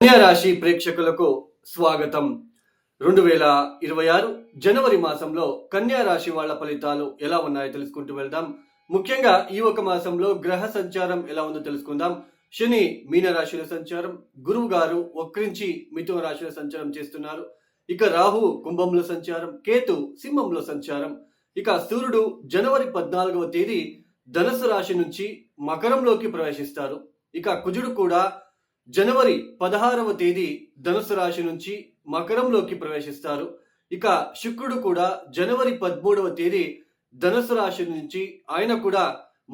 కన్యా రాశి ప్రేక్షకులకు స్వాగతం. 2026 జనవరి మాసంలో కన్యా రాశి వాళ్ళ ఫలితాలు ఎలా ఉన్నాయో తెలుసుకుంటూ వెళ్దాం. ముఖ్యంగా ఈ ఒక మాసంలో గ్రహ సంచారం ఎలా ఉందో తెలుసుకుందాం. శని మీన రాశిలో సంచారం, గురువు గారు వక్రించి మిథున రాశిలో సంచారం చేస్తున్నారు. ఇక రాహు కుంభంలో సంచారం, కేతు సింహంలో సంచారం. ఇక సూర్యుడు జనవరి 14వ తేదీ ధనుసు రాశి నుంచి మకరంలోకి ప్రవేశిస్తారు. ఇక కుజుడు కూడా జనవరి 16వ తేదీ ధనుసు రాశి నుంచి మకరంలోకి ప్రవేశిస్తారు. ఇక శుక్రుడు కూడా జనవరి 13వ తేదీ ధనుసు రాశి నుంచి ఆయన కూడా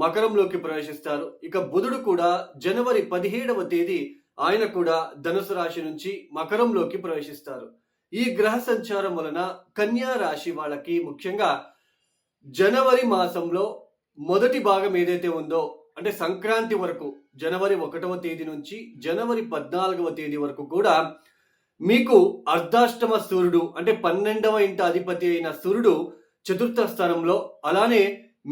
మకరంలోకి ప్రవేశిస్తారు. ఇక బుధుడు కూడా జనవరి 17వ తేదీ ఆయన కూడా ధనుసు రాశి నుంచి మకరంలోకి ప్రవేశిస్తారు. ఈ గ్రహ సంచారం వలన కన్యా రాశి వాళ్ళకి ముఖ్యంగా జనవరి మాసంలో మొదటి భాగం ఏదైతే ఉందో అంటే సంక్రాంతి వరకు జనవరి 1వ తేదీ నుంచి జనవరి 14వ తేదీ వరకు కూడా మీకు అర్ధాష్టమ సూర్యుడు అంటే 12వ ఇంట అధిపతి అయిన సూర్యుడు చతుర్థ స్థానంలో, అలానే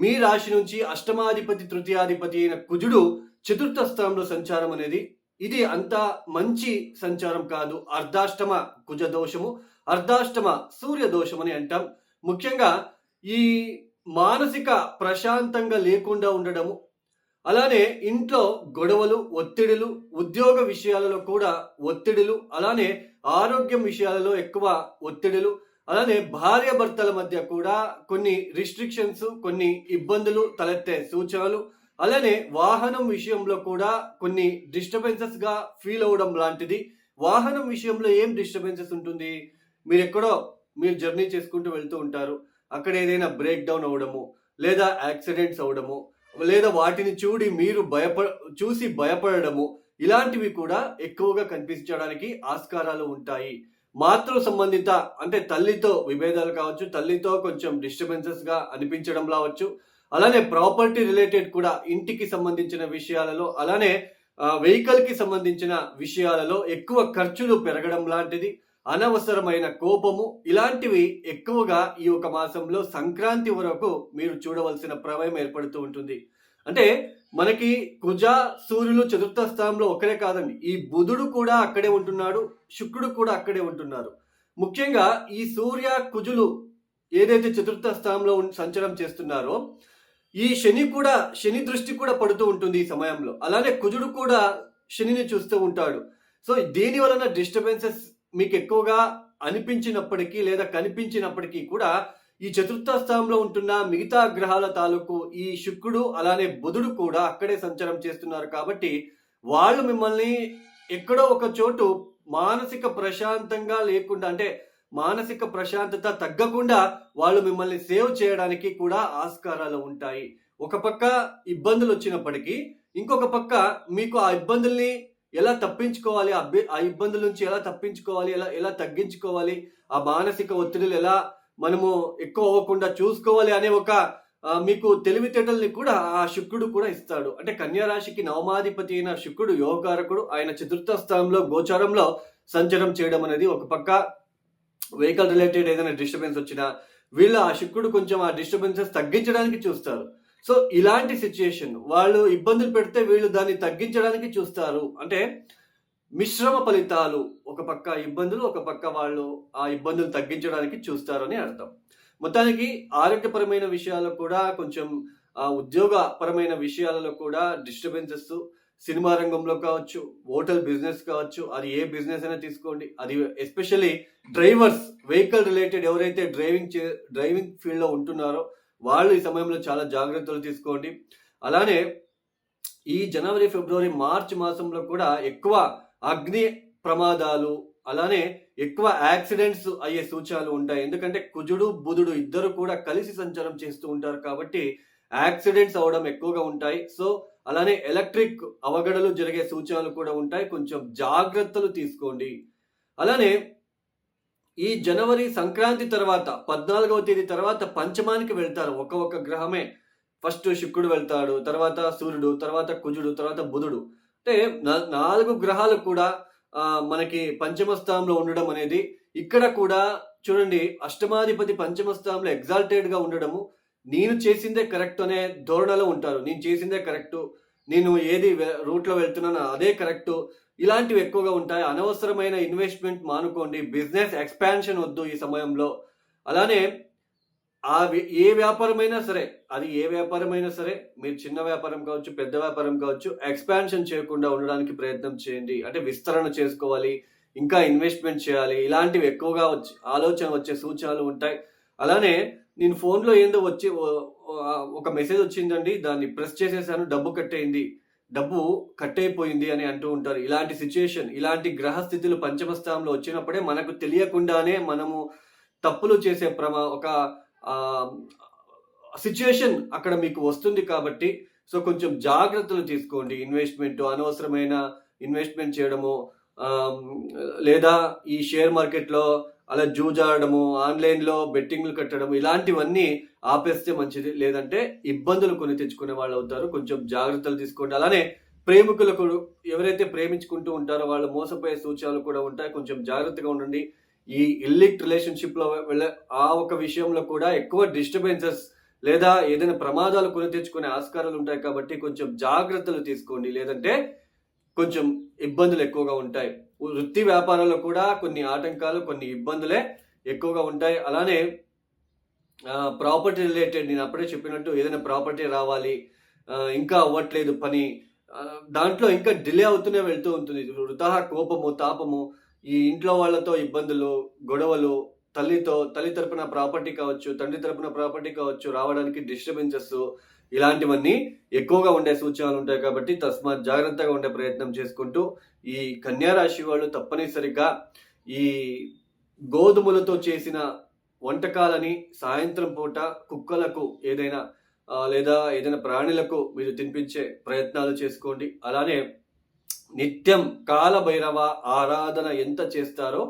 మీ రాశి నుంచి అష్టమాధిపతి తృతీయాధిపతి అయిన కుజుడు చతుర్థ స్థానంలో సంచారం అనేది ఇది అంత మంచి సంచారం కాదు. అర్ధాష్టమ కుజ దోషము, అర్ధాష్టమ సూర్య దోషం అని అంటాం. ముఖ్యంగా ఈ మానసిక ప్రశాంతంగా లేకుండా ఉండడము, అలానే ఇంట్లో గొడవలు, ఒత్తిడులు, ఉద్యోగ విషయాలలో కూడా ఒత్తిడులు, అలానే ఆరోగ్యం విషయాలలో ఎక్కువ ఒత్తిడులు, అలానే భార్య భర్తల మధ్య కూడా కొన్ని రిస్ట్రిక్షన్స్, కొన్ని ఇబ్బందులు తలెత్తే సూచనలు, అలానే వాహనం విషయంలో కూడా కొన్ని డిస్టర్బెన్సెస్ గా ఫీల్ అవడం లాంటిది. వాహనం విషయంలో ఏం డిస్టర్బెన్సెస్ ఉంటుంది? మీరు జర్నీ చేసుకుంటూ వెళ్తూ ఉంటారు, అక్కడ ఏదైనా బ్రేక్ డౌన్ అవడము, లేదా యాక్సిడెంట్స్ అవడము, లేదా వాటిని చూసి భయపడము, ఇలాంటివి కూడా ఎక్కువగా కనిపించడానికి ఆస్కారాలు ఉంటాయి. మాతృ సంబంధిత అంటే తల్లితో విభేదాలు కావచ్చు, తల్లితో కొంచెం డిస్టర్బెన్సెస్ గా అనిపించడం రావచ్చు, అలానే ప్రాపర్టీ రిలేటెడ్ కూడా ఇంటికి సంబంధించిన విషయాలలో, అలానే వెహికల్ కి సంబంధించిన విషయాలలో ఎక్కువ ఖర్చులు పెరగడం లాంటిది, అనవసరమైన కోపము, ఇలాంటివి ఎక్కువగా ఈ ఒక మాసంలో సంక్రాంతి వరకు మీరు చూడవలసిన ప్రమేయం ఏర్పడుతూ ఉంటుంది. అంటే మనకి కుజ సూర్యులు చతుర్థ స్థానంలో ఒకరే కాదండి, ఈ బుధుడు కూడా అక్కడే ఉంటున్నాడు, శుక్రుడు కూడా అక్కడే ఉంటున్నారు. ముఖ్యంగా ఈ సూర్య కుజులు ఏదైతే చతుర్థ స్థానంలో సంచారం చేస్తున్నారో, ఈ శని దృష్టి కూడా పడుతూ ఉంటుంది ఈ సమయంలో. అలానే కుజుడు కూడా శనిని చూస్తూ ఉంటాడు. సో దీని వలన డిస్టర్బెన్సెస్ మీకు ఎక్కువగా అనిపించినప్పటికీ లేదా కనిపించినప్పటికీ కూడా ఈ చతుర్థ స్థానంలో ఉంటున్న మిగతా గ్రహాల తాలూకు ఈ శుక్రుడు అలానే బుధుడు కూడా అక్కడే సంచారం చేస్తున్నారు. కాబట్టి వాళ్ళు మిమ్మల్ని ఎక్కడో ఒక చోటు మానసిక ప్రశాంతంగా లేకుండా, అంటే మానసిక ప్రశాంతత తగ్గకుండా వాళ్ళు మిమ్మల్ని సేవ్ చేయడానికి కూడా ఆస్కారాలు ఉంటాయి. ఒక పక్క ఇబ్బందులు వచ్చినప్పటికీ ఇంకొక పక్క మీకు ఆ ఇబ్బందుల్ని ఎలా తప్పించుకోవాలి, ఆ ఇబ్బందుల నుంచి ఎలా తప్పించుకోవాలి, ఎలా తగ్గించుకోవాలి, ఆ మానసిక ఒత్తిడిలు ఎలా మనము ఎక్కువ అవ్వకుండా చూసుకోవాలి అనే ఒక మీకు తెలివితేటల్ని కూడా ఆ శుక్రుడు కూడా ఇస్తాడు. అంటే కన్యా రాశికి నవమాధిపతి అయిన శుక్రుడు యోగకారకుడు, ఆయన చతుర్థ స్థానంలో గోచారంలో సంచారం చేయడం అనేది ఒక పక్క వెహికల్ రిలేటెడ్ ఏదైనా డిస్టర్బెన్స్ వచ్చినా వీళ్ళు ఆ శుక్రుడు కొంచెం ఆ డిస్టర్బెన్సెస్ తగ్గించడానికి చూస్తారు. సో ఇలాంటి సిచ్యుయేషన్ వాళ్ళు ఇబ్బందులు పెడితే వీళ్ళు దాన్ని తగ్గించడానికి చూస్తారు. అంటే మిశ్రమ ఫలితాలు, ఒక పక్క ఇబ్బందులు, ఒక పక్క వాళ్ళు ఆ ఇబ్బందులు తగ్గించడానికి చూస్తారు అని అర్థం. మొత్తానికి ఆరోగ్యపరమైన విషయాల్లో కూడా కొంచెం ఉద్యోగపరమైన విషయాలలో కూడా డిస్టర్బెన్సెస్, సినిమా రంగంలో కావచ్చు, హోటల్ బిజినెస్ కావచ్చు, అది ఏ బిజినెస్ అయినా తీసుకోండి, అది ఎస్పెషల్లీ డ్రైవర్స్, వెహికల్ రిలేటెడ్ ఎవరైతే డ్రైవింగ్ ఫీల్డ్ లో ఉంటున్నారో వాళ్ళు ఈ సమయంలో చాలా జాగ్రత్తలు తీసుకోండి. అలానే ఈ జనవరి, ఫిబ్రవరి, మార్చ్ మాసంలో కూడా ఎక్కువ అగ్ని ప్రమాదాలు, అలానే ఎక్కువ యాక్సిడెంట్స్ అయ్యే సూచనలు ఉంటాయి. ఎందుకంటే కుజుడు బుధుడు ఇద్దరు కూడా కలిసి సంచారం చేస్తూ ఉంటారు కాబట్టి యాక్సిడెంట్స్ అవడం ఎక్కువగా ఉంటాయి. సో అలానే ఎలక్ట్రిక్ అవఘడలు జరిగే సూచనలు కూడా ఉంటాయి, కొంచెం జాగ్రత్తలు తీసుకోండి. అలానే ఈ జనవరి సంక్రాంతి తర్వాత 14వ తేదీ తర్వాత పంచమానికి వెళ్తారు. ఒక గ్రహమే, ఫస్ట్ శుక్రుడు వెళ్తాడు, తర్వాత సూర్యుడు, తర్వాత కుజుడు, తర్వాత బుధుడు. అంటే 4 గ్రహాలు కూడా మనకి పంచమ స్థానంలో ఉండడం అనేది, ఇక్కడ కూడా చూడండి అష్టమాధిపతి పంచమ స్థానంలో ఎగ్జాల్టెడ్ గా ఉండడము, నేను చేసిందే కరెక్ట్ అనే ధోరణిలో ఉంటారు. నేను చేసిందే కరెక్ట్, నేను ఏది రూట్లో వెళ్తున్నానో అదే కరెక్ట్, ఇలాంటివి ఎక్కువగా ఉంటాయి. అనవసరమైన ఇన్వెస్ట్మెంట్ మానుకోండి. బిజినెస్ ఎక్స్పాన్షన్ వద్దు ఈ సమయంలో. అలానే ఏ వ్యాపారమైనా సరే, అది ఏ వ్యాపారమైనా సరే, మీరు చిన్న వ్యాపారం కావచ్చు, పెద్ద వ్యాపారం కావచ్చు, ఎక్స్పాన్షన్ చేయకుండా ఉండడానికి ప్రయత్నం చేయండి. అంటే విస్తరణ చేసుకోవాలి, ఇంకా ఇన్వెస్ట్మెంట్ చేయాలి, ఇలాంటివి ఎక్కువగా ఆలోచన వచ్చే సూచనలు ఉంటాయి. అలానే నేను ఫోన్లో ఏందో వచ్చి ఒక మెసేజ్ వచ్చిందండి, దాన్ని ప్రెస్ చేసేసాను, డబ్బు కట్ అయిపోయింది అని అంటూ ఉంటారు. ఇలాంటి సిచ్యుయేషన్, ఇలాంటి గ్రహ స్థితులు పంచమ స్థానంలో వచ్చినప్పుడే మనకు తెలియకుండానే మనము తప్పులు చేసే ఒక సిచ్యుయేషన్ అక్కడ మీకు వస్తుంది కాబట్టి, సో కొంచెం జాగ్రత్తలు తీసుకోండి. అనవసరమైన ఇన్వెస్ట్మెంట్ చేయడము, లేదా ఈ షేర్ మార్కెట్లో అలా జూజాడము, ఆన్లైన్లో బెట్టింగ్లు కట్టడం, ఇలాంటివన్నీ ఆపేస్తే మంచిది. లేదంటే ఇబ్బందులు కొని తెచ్చుకునే వాళ్ళు అవుతారు. కొంచెం జాగ్రత్తలు తీసుకోండి. అలానే ప్రేమికులకు, ఎవరైతే ప్రేమించుకుంటూ ఉంటారో వాళ్ళు మోసపోయే సూచనలు కూడా ఉంటాయి. కొంచెం జాగ్రత్తగా ఉండండి. ఈ ఇల్లిట్ రిలేషన్షిప్ లో ఆ ఒక విషయంలో కూడా ఎక్కువ డిస్టర్బెన్సెస్ లేదా ఏదైనా ప్రమాదాలు కొని తెచ్చుకునే ఆస్కారాలు ఉంటాయి కాబట్టి కొంచెం జాగ్రత్తలు తీసుకోండి. లేదంటే కొంచెం ఇబ్బందులు ఎక్కువగా ఉంటాయి. వృత్తి వ్యాపారాల్లో కూడా కొన్ని ఆటంకాలు, కొన్ని ఇబ్బందులే ఎక్కువగా ఉంటాయి. అలానే ప్రాపర్టీ రిలేటెడ్, నేను అప్పుడే చెప్పినట్టు ఏదైనా ప్రాపర్టీ రావాలి, ఇంకా అవ్వట్లేదు పని, దాంట్లో ఇంకా డిలే అవుతూనే వెళ్తూ ఉంటుంది. వృథా కోపము, తాపము, ఈ ఇంట్లో వాళ్ళతో ఇబ్బందులు, గొడవలు, తల్లి తరపున ప్రాపర్టీ కావచ్చు, తండ్రి తరపున ప్రాపర్టీ కావచ్చు, రావడానికి డిస్టర్బెన్సెస్, ఇలాంటివన్నీ ఎక్కువగా ఉండే సూచనలు ఉంటాయి. కాబట్టి తస్మాత్ జాగ్రత్తగా ఉండే ప్రయత్నం చేసుకుంటూ, ఈ కన్యా రాశి వాళ్ళు తప్పనిసరిగా ఈ గోధుమలతో చేసిన వంటకాలని సాయంత్రం పూట కుక్కలకు లేదా ఏదైనా ప్రాణులకు మీరు తినిపించే ప్రయత్నాలు చేసుకోండి. అలానే నిత్యం కాలభైరవ ఆరాధన ఎంత చేస్తారో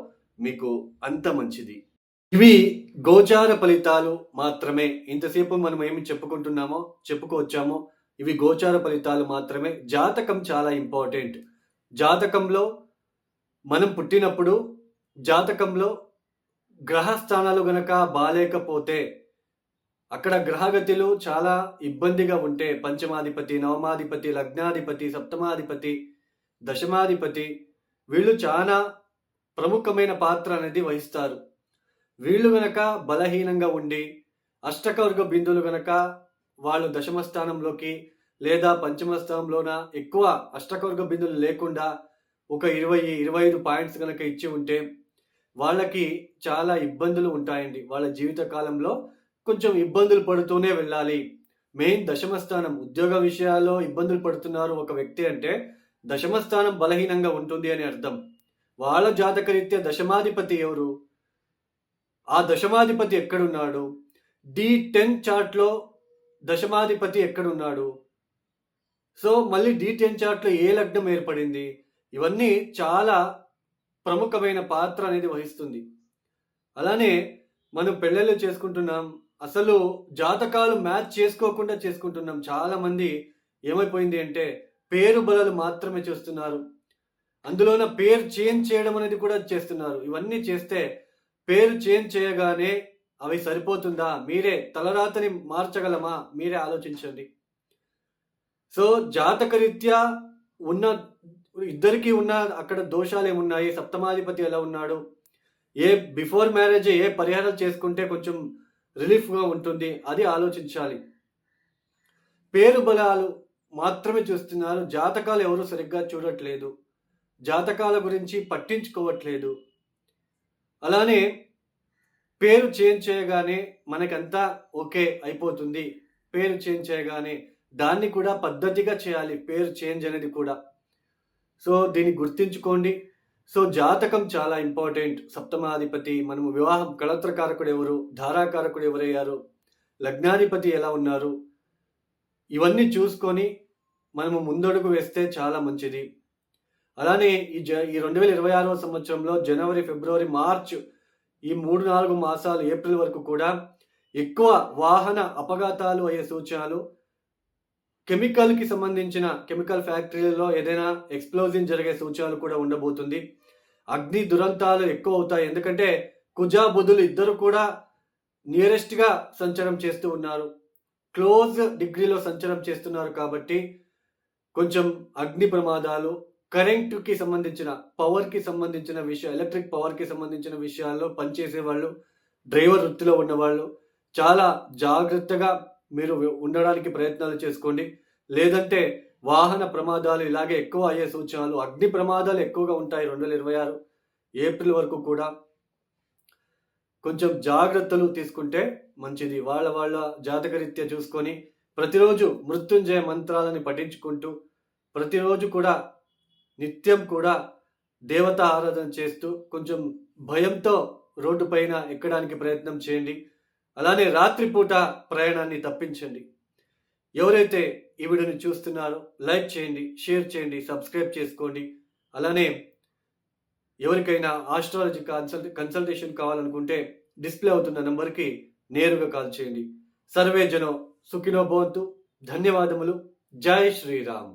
మీకు అంత మంచిది. ఇవి గోచార ఫలితాలు మాత్రమే. ఇంతసేపు మనం ఏమి చెప్పుకొచ్చామో ఇవి గోచార ఫలితాలు మాత్రమే. జాతకం చాలా ఇంపార్టెంట్. జాతకంలో మనం పుట్టినప్పుడు జాతకంలో గ్రహస్థానాలు గనక బాలేకపోతే, అక్కడ గ్రహగతులు చాలా ఇబ్బందిగా ఉంటే, పంచమాధిపతి, నవమాధిపతి, లగ్నాధిపతి, సప్తమాధిపతి, దశమాధిపతి, వీళ్ళు చాలా ప్రముఖమైన పాత్ర అనేది వహిస్తారు. వీళ్ళు గనక బలహీనంగా ఉండి, అష్టకవర్గ బిందువులు గనక వాళ్ళు దశమ స్థానంలోకి లేదా పంచమ స్థానంలోన ఎక్కువ అష్టకవర్గ బిందువులు లేకుండా ఒక 20-25 పాయింట్స్ గనక ఇచ్చి ఉంటే వాళ్ళకి చాలా ఇబ్బందులు ఉంటాయండి. వాళ్ళ జీవిత కాలంలో కొంచెం ఇబ్బందులు పడుతూనే వెళ్ళాలి. మెయిన్ దశమ స్థానం, ఉద్యోగ విషయాల్లో ఇబ్బందులు పడుతున్నారు ఒక వ్యక్తి అంటే దశమ స్థానం బలహీనంగా ఉంటుంది అని అర్థం. వాళ్ళ జాతకరీత్యా దశమాధిపతి ఎవరు, ఆ దశమాధిపతి ఎక్కడున్నాడు, D10 చార్ట్లో దశమాధిపతి ఎక్కడున్నాడు, సో మళ్ళీ D10 చార్ట్లో ఏ లగ్నం ఏర్పడింది, ఇవన్నీ చాలా ప్రముఖమైన పాత్ర అనేది వహిస్తుంది. అలానే మనం పెళ్ళిళ్ళు చేసుకుంటున్నాం, అసలు జాతకాలు మ్యాచ్ చేసుకోకుండా చేసుకుంటున్నాం. చాలా మంది ఏమైపోయింది అంటే పేరు బలాలు మాత్రమే చేస్తున్నారు. అందులోన పేరు చేంజ్ చేయడం అనేది కూడా చేస్తున్నారు. ఇవన్నీ చేస్తే పేరు చేంజ్ చేయగానే అవి సరిపోతుందా? మీరే తలరాతని మార్చగలమా? మీరే ఆలోచించండి. సో జాతకరీత్యా ఉన్న ఇద్దరికి ఉన్న అక్కడ దోషాలు ఏమున్నాయి, సప్తమాధిపతి ఎలా ఉన్నాడు, బిఫోర్ మ్యారేజ్ ఏ పరిహారాలు చేసుకుంటే కొంచెం రిలీఫ్గా ఉంటుంది, అది ఆలోచించాలి. పేరు బలాలు మాత్రమే చూస్తున్నారు. జాతకాలు ఎవరు సరిగ్గా చూడట్లేదు, జాతకాల గురించి పట్టించుకోవట్లేదు. అలానే పేరు చేంజ్ చేయగానే మనకంతా ఓకే అయిపోతుంది. పేరు చేంజ్ చేయగానే దాన్ని కూడా పద్ధతిగా చేయాలి, పేరు చేంజ్ అనేది కూడా. సో దీన్ని గుర్తించుకోండి. సో జాతకం చాలా ఇంపార్టెంట్. సప్తమాధిపతి, మనము వివాహం కళత్రకారకుడు ఎవరు, ధారాకారకుడు ఎవరయ్యారు, లగ్నాధిపతి ఎలా ఉన్నారు, ఇవన్నీ చూసుకొని మనము ముందడుగు వేస్తే చాలా మంచిది. అలానే ఈ 2026వ సంవత్సరంలో జనవరి, ఫిబ్రవరి, మార్చ్, ఈ 3-4 మాసాలు, ఏప్రిల్ వరకు కూడా ఎక్కువ వాహన అపఘాతాలు అయ్యే సూచనలు, కెమికల్కి సంబంధించిన కెమికల్ ఫ్యాక్టరీలలో ఏదైనా ఎక్స్ప్లోజన్ జరిగే సూచనలు కూడా ఉండబోతుంది. అగ్ని దురంతాలు ఎక్కువ అవుతాయి. ఎందుకంటే కుజ బుధులు ఇద్దరు కూడా నియరెస్ట్గా సంచారం చేస్తూ ఉన్నారు, క్లోజ్ డిగ్రీలో సంచారం చేస్తున్నారు. కాబట్టి కొంచెం అగ్ని ప్రమాదాలు, కరెంటుకి సంబంధించిన పవర్కి సంబంధించిన విషయం, ఎలక్ట్రిక్ పవర్కి సంబంధించిన విషయాల్లో పనిచేసే వాళ్ళు, డ్రైవర్ వృత్తిలో ఉన్నవాళ్ళు చాలా జాగ్రత్తగా మీరు ఉండడానికి ప్రయత్నాలు చేసుకోండి. లేదంటే వాహన ప్రమాదాలు ఇలాగే ఎక్కువ అయ్యే సూచనలు, అగ్ని ప్రమాదాలు ఎక్కువగా ఉంటాయి 2026 ఏప్రిల్ వరకు కూడా. కొంచెం జాగ్రత్తలు తీసుకుంటే మంచిది. వాళ్ళ జాతకరీత్యా చూసుకొని ప్రతిరోజు మృత్యుంజయ మంత్రాలని పఠించుకుంటూ ప్రతిరోజు కూడా నిత్యం కూడా దేవతా ఆరాధన చేస్తూ కొంచెం భయంతో రోడ్డు పైన ఎక్కడానికి ప్రయత్నం చేయండి. అలానే రాత్రిపూట ప్రయాణాన్ని తప్పించండి. ఎవరైతే ఈ వీడియోని చూస్తున్నారో లైక్ చేయండి, షేర్ చేయండి, సబ్స్క్రైబ్ చేసుకోండి. అలానే ఎవరికైనా ఆస్ట్రాలజీ కన్సల్టేషన్ కావాలనుకుంటే డిస్ప్లే అవుతున్న నంబర్కి నేరుగా కాల్ చేయండి. సర్వే జనం సుఖినో భవంతు. ధన్యవాదములు. జై శ్రీరామ్.